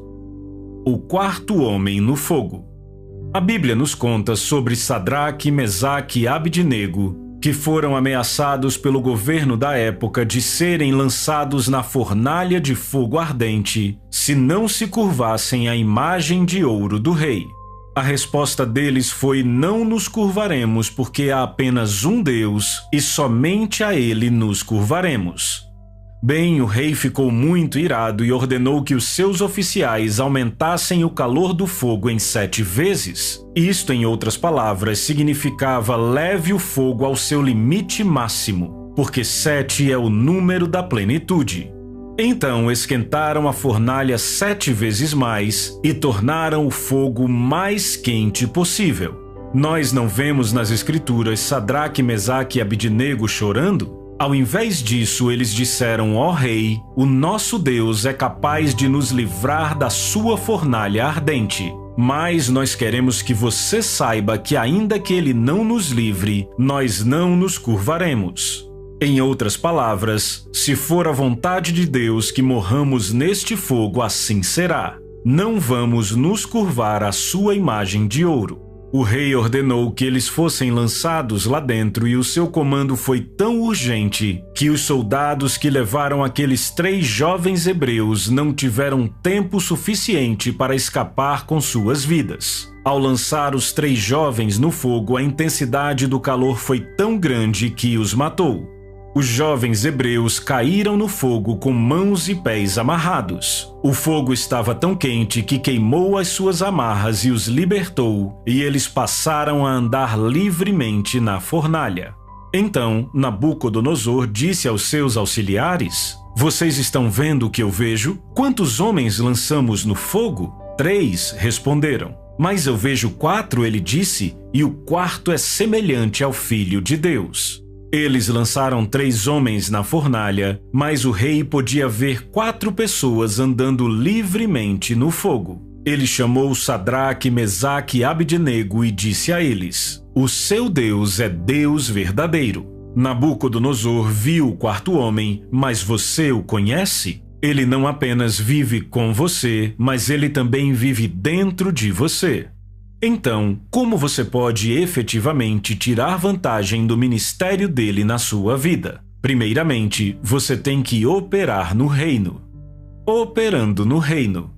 O quarto homem no fogo. A Bíblia nos conta sobre Sadraque, Mesaque e Abdenego, que foram ameaçados pelo governo da época de serem lançados na fornalha de fogo ardente se não se curvassem à imagem de ouro do rei. A resposta deles foi: não nos curvaremos, porque há apenas um Deus e somente a ele nos curvaremos. Bem, o rei ficou muito irado e ordenou que os seus oficiais aumentassem o calor do fogo em 7 vezes. Isto, em outras palavras, significava leve o fogo ao seu limite máximo, porque 7 é o número da plenitude. Então esquentaram a fornalha 7 vezes mais e tornaram o fogo mais quente possível. Nós não vemos nas Escrituras Sadraque, Mesaque e Abidnego chorando? Ao invés disso, eles disseram: ó rei, o nosso Deus é capaz de nos livrar da sua fornalha ardente. Mas nós queremos que você saiba que ainda que ele não nos livre, nós não nos curvaremos. Em outras palavras, se for a vontade de Deus que morramos neste fogo, assim será. Não vamos nos curvar à sua imagem de ouro. O rei ordenou que eles fossem lançados lá dentro e o seu comando foi tão urgente que os soldados que levaram aqueles 3 jovens hebreus não tiveram tempo suficiente para escapar com suas vidas. Ao lançar os 3 jovens no fogo, a intensidade do calor foi tão grande que os matou. Os jovens hebreus caíram no fogo com mãos e pés amarrados. O fogo estava tão quente que queimou as suas amarras e os libertou, e eles passaram a andar livremente na fornalha. Então, Nabucodonosor disse aos seus auxiliares: vocês estão vendo o que eu vejo? Quantos homens lançamos no fogo? 3, responderam. Mas eu vejo 4, ele disse, e o 4º é semelhante ao Filho de Deus. Eles lançaram 3 homens na fornalha, mas o rei podia ver 4 pessoas andando livremente no fogo. Ele chamou Sadraque, Mesaque e Abidnego e disse a eles: o seu Deus é Deus verdadeiro. Nabucodonosor viu o 4º homem, mas você o conhece? Ele não apenas vive com você, mas ele também vive dentro de você. Então, como você pode efetivamente tirar vantagem do ministério dele na sua vida? Primeiramente, você tem que operar no reino. Operando no reino.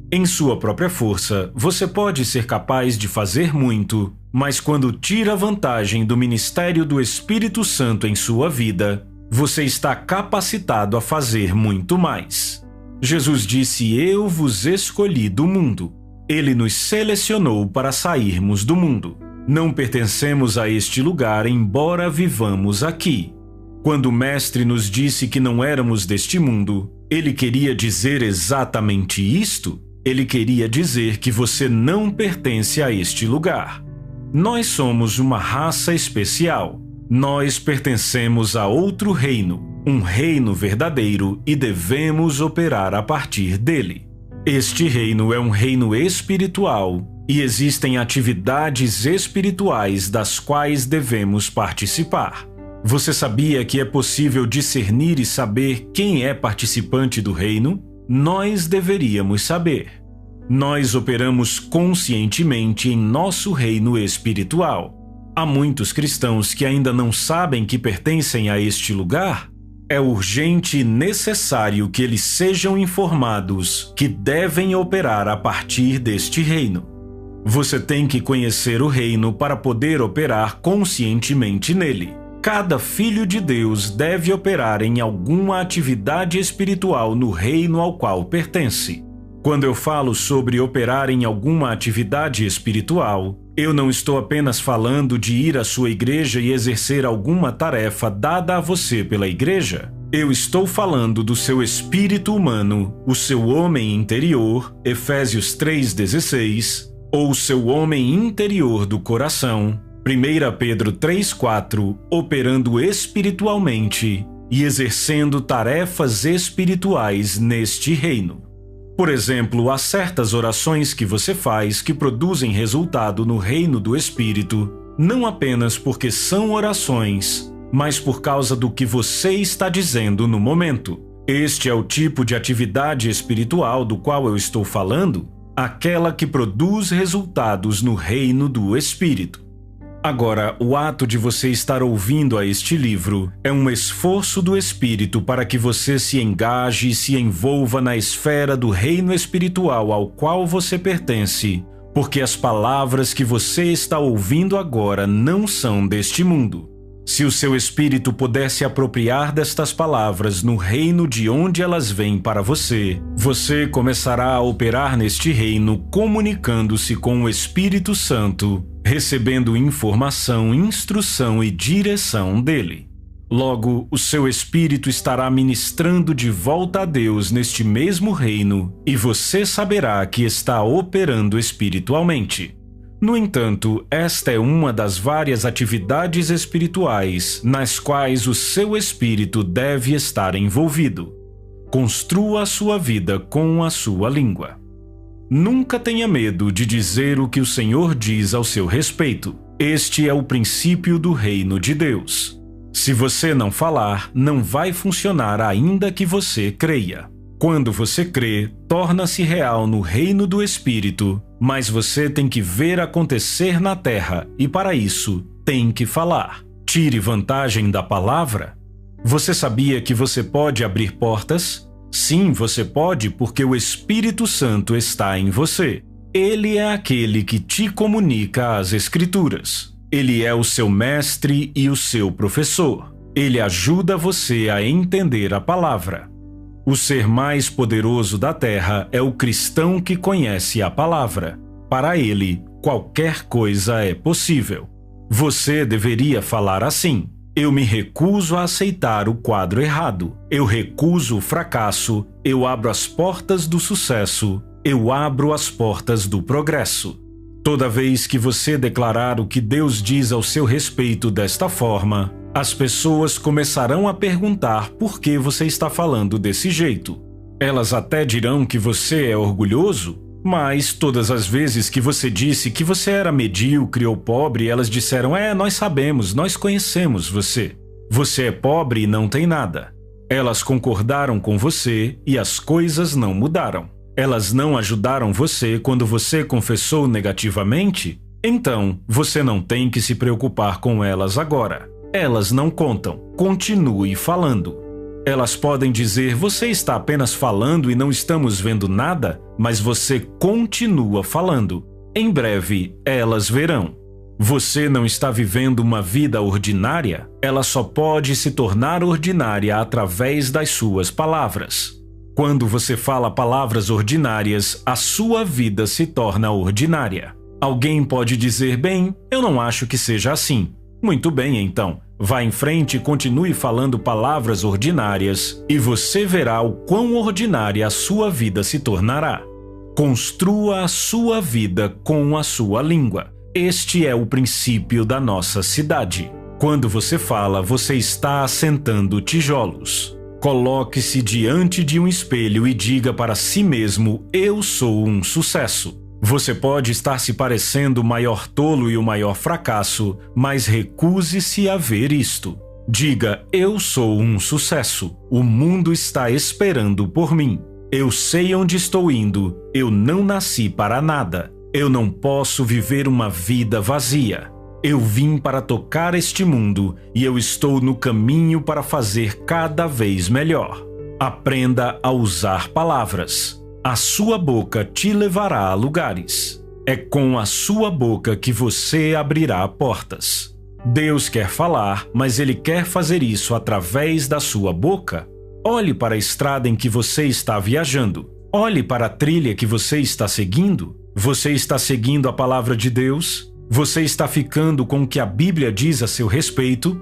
Em sua própria força, você pode ser capaz de fazer muito, mas quando tira vantagem do ministério do Espírito Santo em sua vida, você está capacitado a fazer muito mais. Jesus disse: eu vos escolhi do mundo. Ele nos selecionou para sairmos do mundo. Não pertencemos a este lugar, embora vivamos aqui. Quando o Mestre nos disse que não éramos deste mundo, ele queria dizer exatamente isto? Ele queria dizer que você não pertence a este lugar. Nós somos uma raça especial. Nós pertencemos a outro reino, um reino verdadeiro, e devemos operar a partir dele. Este reino é um reino espiritual e existem atividades espirituais das quais devemos participar. Você sabia que é possível discernir e saber quem é participante do reino? Nós deveríamos saber. Nós operamos conscientemente em nosso reino espiritual. Há muitos cristãos que ainda não sabem que pertencem a este lugar. É urgente e necessário que eles sejam informados que devem operar a partir deste reino. Você tem que conhecer o reino para poder operar conscientemente nele. Cada filho de Deus deve operar em alguma atividade espiritual no reino ao qual pertence. Quando eu falo sobre operar em alguma atividade espiritual, eu não estou apenas falando de ir à sua igreja e exercer alguma tarefa dada a você pela igreja. Eu estou falando do seu espírito humano, o seu homem interior, Efésios 3,16, ou o seu homem interior do coração, 1 Pedro 3,4, operando espiritualmente e exercendo tarefas espirituais neste reino. Por exemplo, há certas orações que você faz que produzem resultado no reino do Espírito, não apenas porque são orações, mas por causa do que você está dizendo no momento. Este é o tipo de atividade espiritual do qual eu estou falando, aquela que produz resultados no reino do Espírito. Agora, o ato de você estar ouvindo a este livro é um esforço do Espírito para que você se engaje e se envolva na esfera do reino espiritual ao qual você pertence, porque as palavras que você está ouvindo agora não são deste mundo. Se o seu espírito puder se apropriar destas palavras no reino de onde elas vêm para você, você começará a operar neste reino comunicando-se com o Espírito Santo, recebendo informação, instrução e direção dele. Logo, o seu espírito estará ministrando de volta a Deus neste mesmo reino e você saberá que está operando espiritualmente. No entanto, esta é uma das várias atividades espirituais nas quais o seu espírito deve estar envolvido. Construa a sua vida com a sua língua. Nunca tenha medo de dizer o que o Senhor diz ao seu respeito. Este é o princípio do reino de Deus. Se você não falar, não vai funcionar ainda que você creia. Quando você crê, torna-se real no reino do Espírito, mas você tem que ver acontecer na terra e, para isso, tem que falar. Tire vantagem da palavra. Você sabia que você pode abrir portas? Sim, você pode, porque o Espírito Santo está em você. Ele é aquele que te comunica as Escrituras. Ele é o seu mestre e o seu professor. Ele ajuda você a entender a palavra. O ser mais poderoso da terra é o cristão que conhece a palavra. Para ele, qualquer coisa é possível. Você deveria falar assim: eu me recuso a aceitar o quadro errado. Eu recuso o fracasso. Eu abro as portas do sucesso. Eu abro as portas do progresso. Toda vez que você declarar o que Deus diz ao seu respeito desta forma, as pessoas começarão a perguntar por que você está falando desse jeito. Elas até dirão que você é orgulhoso, mas todas as vezes que você disse que você era medíocre ou pobre, elas disseram: nós sabemos, nós conhecemos você. Você é pobre e não tem nada. Elas concordaram com você e as coisas não mudaram. Elas não ajudaram você quando você confessou negativamente? Então, você não tem que se preocupar com elas agora. Elas não contam. Continue falando. Elas podem dizer: você está apenas falando e não estamos vendo nada, mas você continua falando. Em breve, elas verão. Você não está vivendo uma vida ordinária? Ela só pode se tornar ordinária através das suas palavras. Quando você fala palavras ordinárias, a sua vida se torna ordinária. Alguém pode dizer: bem, eu não acho que seja assim. Muito bem, então. Vá em frente e continue falando palavras ordinárias e você verá o quão ordinária a sua vida se tornará. Construa a sua vida com a sua língua. Este é o princípio da nossa cidade. Quando você fala, você está assentando tijolos. Coloque-se diante de um espelho e diga para si mesmo: eu sou um sucesso. Você pode estar se parecendo o maior tolo e o maior fracasso, mas recuse-se a ver isto. Diga: eu sou um sucesso. O mundo está esperando por mim. Eu sei onde estou indo. Eu não nasci para nada. Eu não posso viver uma vida vazia. Eu vim para tocar este mundo e eu estou no caminho para fazer cada vez melhor. Aprenda a usar palavras. A sua boca te levará a lugares. É com a sua boca que você abrirá portas. Deus quer falar, mas Ele quer fazer isso através da sua boca. Olhe para a estrada em que você está viajando. Olhe para a trilha que você está seguindo. Você está seguindo a palavra de Deus? Você está ficando com o que a Bíblia diz a seu respeito?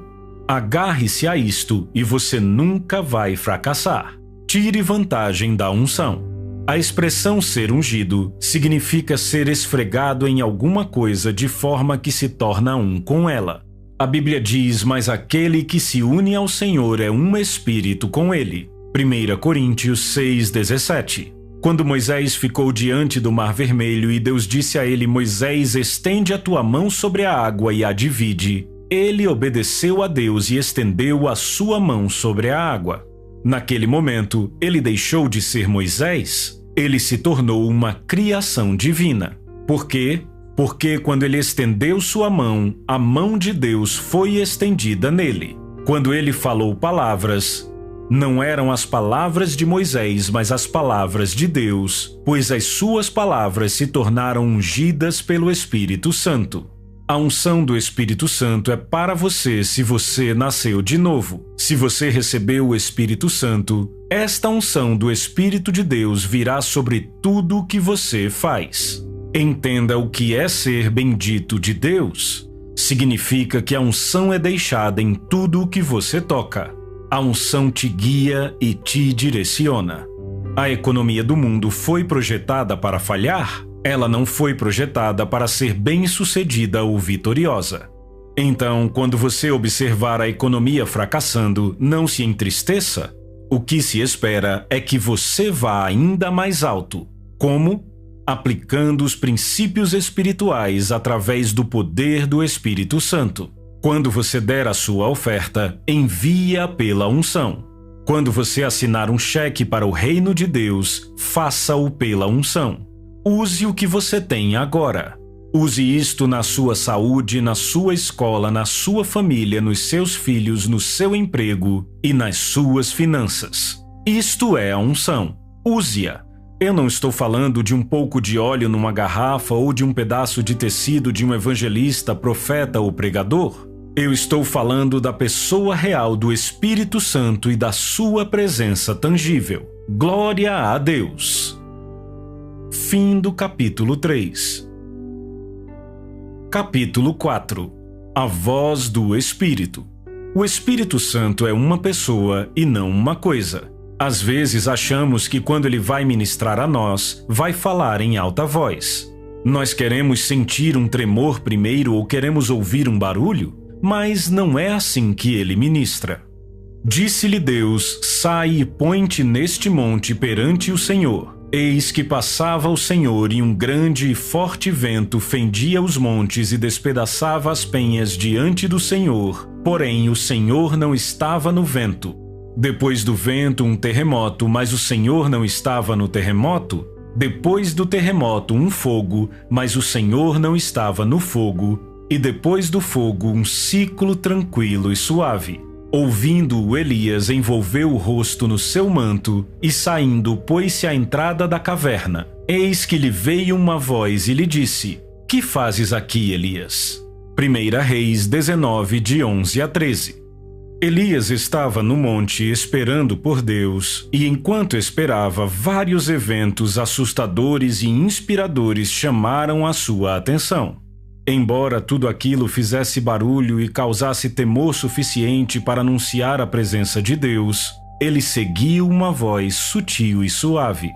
Agarre-se a isto e você nunca vai fracassar. Tire vantagem da unção. A expressão ser ungido significa ser esfregado em alguma coisa de forma que se torna um com ela. A Bíblia diz: mas aquele que se une ao Senhor é um espírito com ele. 1 Coríntios 6:17. Quando Moisés ficou diante do Mar Vermelho e Deus disse a ele: Moisés, estende a tua mão sobre a água e a divide, ele obedeceu a Deus e estendeu a sua mão sobre a água. Naquele momento, ele deixou de ser Moisés. Ele se tornou uma criação divina. Por quê? Porque quando ele estendeu sua mão, a mão de Deus foi estendida nele. Quando ele falou palavras, não eram as palavras de Moisés, mas as palavras de Deus, pois as suas palavras se tornaram ungidas pelo Espírito Santo. A unção do Espírito Santo é para você se você nasceu de novo. Se você recebeu o Espírito Santo, esta unção do Espírito de Deus virá sobre tudo o que você faz. Entenda o que é ser bendito de Deus. Significa que a unção é deixada em tudo o que você toca. A unção te guia e te direciona. A economia do mundo foi projetada para falhar? Ela não foi projetada para ser bem-sucedida ou vitoriosa. Então, quando você observar a economia fracassando, não se entristeça. O que se espera é que você vá ainda mais alto. Como? Aplicando os princípios espirituais através do poder do Espírito Santo. Quando você der a sua oferta, envie-a pela unção. Quando você assinar um cheque para o reino de Deus, faça-o pela unção. Use o que você tem agora. Use isto na sua saúde, na sua escola, na sua família, nos seus filhos, no seu emprego e nas suas finanças. Isto é a unção. Use-a. Eu não estou falando de um pouco de óleo numa garrafa ou de um pedaço de tecido de um evangelista, profeta ou pregador. Eu estou falando da pessoa real do Espírito Santo e da sua presença tangível. Glória a Deus! Fim do capítulo 3. Capítulo 4. A voz do Espírito. O Espírito Santo é uma pessoa e não uma coisa. Às vezes achamos que quando ele vai ministrar a nós, vai falar em alta voz. Nós queremos sentir um tremor primeiro ou queremos ouvir um barulho, mas não é assim que ele ministra. Disse-lhe Deus: sai e põe-te neste monte perante o Senhor. Eis que passava o Senhor e um grande e forte vento fendia os montes e despedaçava as penhas diante do Senhor, porém o Senhor não estava no vento. Depois do vento um terremoto, mas o Senhor não estava no terremoto. Depois do terremoto um fogo, mas o Senhor não estava no fogo. E depois do fogo um ciclo tranquilo e suave. Ouvindo-o, Elias envolveu o rosto no seu manto e saindo pôs-se à entrada da caverna. Eis que lhe veio uma voz e lhe disse: que fazes aqui, Elias? 1 Reis 19, de 11 a 13. Elias estava no monte esperando por Deus, e enquanto esperava, vários eventos assustadores e inspiradores chamaram a sua atenção. Embora tudo aquilo fizesse barulho e causasse temor suficiente para anunciar a presença de Deus, ele seguiu uma voz sutil e suave.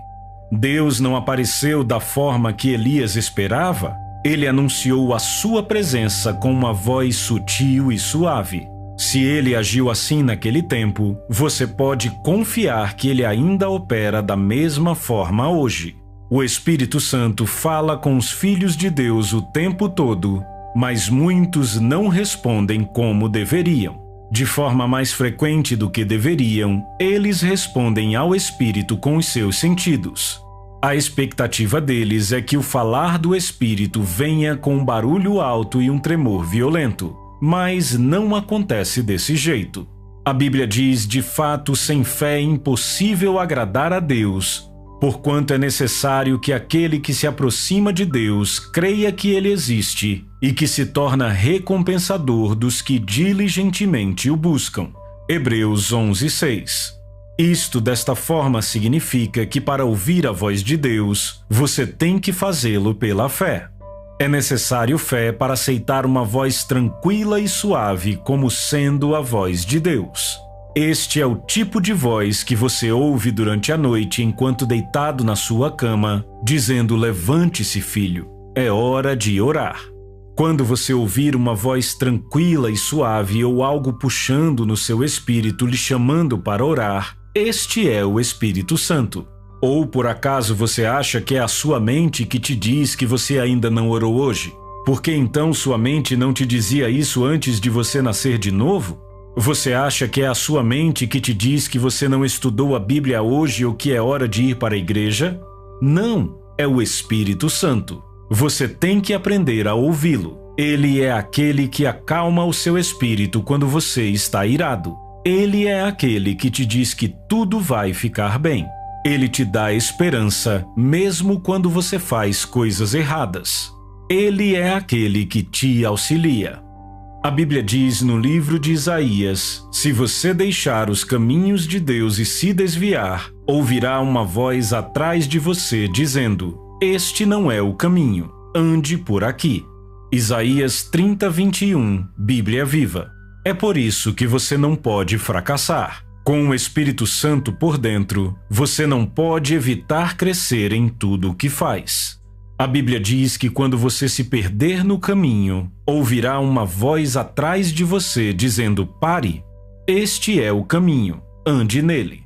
Deus não apareceu da forma que Elias esperava. Ele anunciou a sua presença com uma voz sutil e suave. Se ele agiu assim naquele tempo, você pode confiar que ele ainda opera da mesma forma hoje. O Espírito Santo fala com os filhos de Deus o tempo todo, mas muitos não respondem como deveriam. De forma mais frequente do que deveriam, eles respondem ao Espírito com os seus sentidos. A expectativa deles é que o falar do Espírito venha com um barulho alto e um tremor violento, mas não acontece desse jeito. A Bíblia diz: de fato, sem fé é impossível agradar a Deus, porquanto é necessário que aquele que se aproxima de Deus creia que ele existe e que se torna recompensador dos que diligentemente o buscam. Hebreus 11:6. Isto desta forma significa que para ouvir a voz de Deus, você tem que fazê-lo pela fé. É necessário fé para aceitar uma voz tranquila e suave como sendo a voz de Deus. Este é o tipo de voz que você ouve durante a noite enquanto deitado na sua cama, dizendo: levante-se, filho, é hora de orar. Quando você ouvir uma voz tranquila e suave ou algo puxando no seu espírito lhe chamando para orar, este é o Espírito Santo. Ou por acaso você acha que é a sua mente que te diz que você ainda não orou hoje? Por que então sua mente não te dizia isso antes de você nascer de novo? Você acha que é a sua mente que te diz que você não estudou a Bíblia hoje ou que é hora de ir para a igreja? Não, é o Espírito Santo. Você tem que aprender a ouvi-lo. Ele é aquele que acalma o seu espírito quando você está irado. Ele é aquele que te diz que tudo vai ficar bem. Ele te dá esperança, mesmo quando você faz coisas erradas. Ele é aquele que te auxilia. A Bíblia diz no livro de Isaías: se você deixar os caminhos de Deus e se desviar, ouvirá uma voz atrás de você dizendo: este não é o caminho, ande por aqui. Isaías 30:21, Bíblia Viva. É por isso que você não pode fracassar. Com o Espírito Santo por dentro, você não pode evitar crescer em tudo o que faz. A Bíblia diz que quando você se perder no caminho, ouvirá uma voz atrás de você dizendo: pare, este é o caminho, ande nele.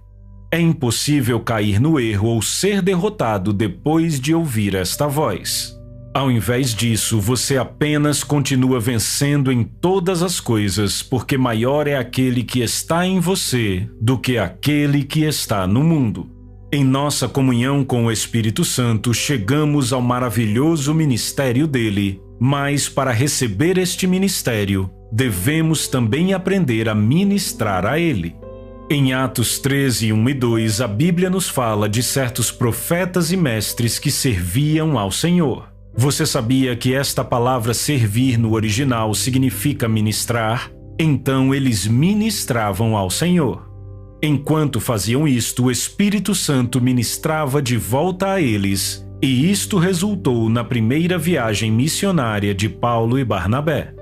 É impossível cair no erro ou ser derrotado depois de ouvir esta voz. Ao invés disso, você apenas continua vencendo em todas as coisas, porque maior é aquele que está em você do que aquele que está no mundo. Em nossa comunhão com o Espírito Santo, chegamos ao maravilhoso ministério dele, mas para receber este ministério, devemos também aprender a ministrar a ele. Em Atos 13, 1 e 2, a Bíblia nos fala de certos profetas e mestres que serviam ao Senhor. Você sabia que esta palavra servir no original significa ministrar? Então eles ministravam ao Senhor. Enquanto faziam isto, o Espírito Santo ministrava de volta a eles, e isto resultou na primeira viagem missionária de Paulo e Barnabé.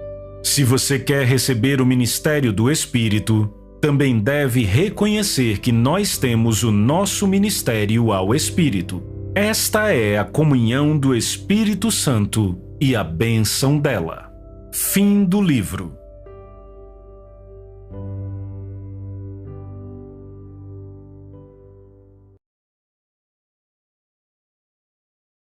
Se você quer receber o ministério do Espírito, também deve reconhecer que nós temos o nosso ministério ao Espírito. Esta é a comunhão do Espírito Santo e a bênção dela. Fim do livro.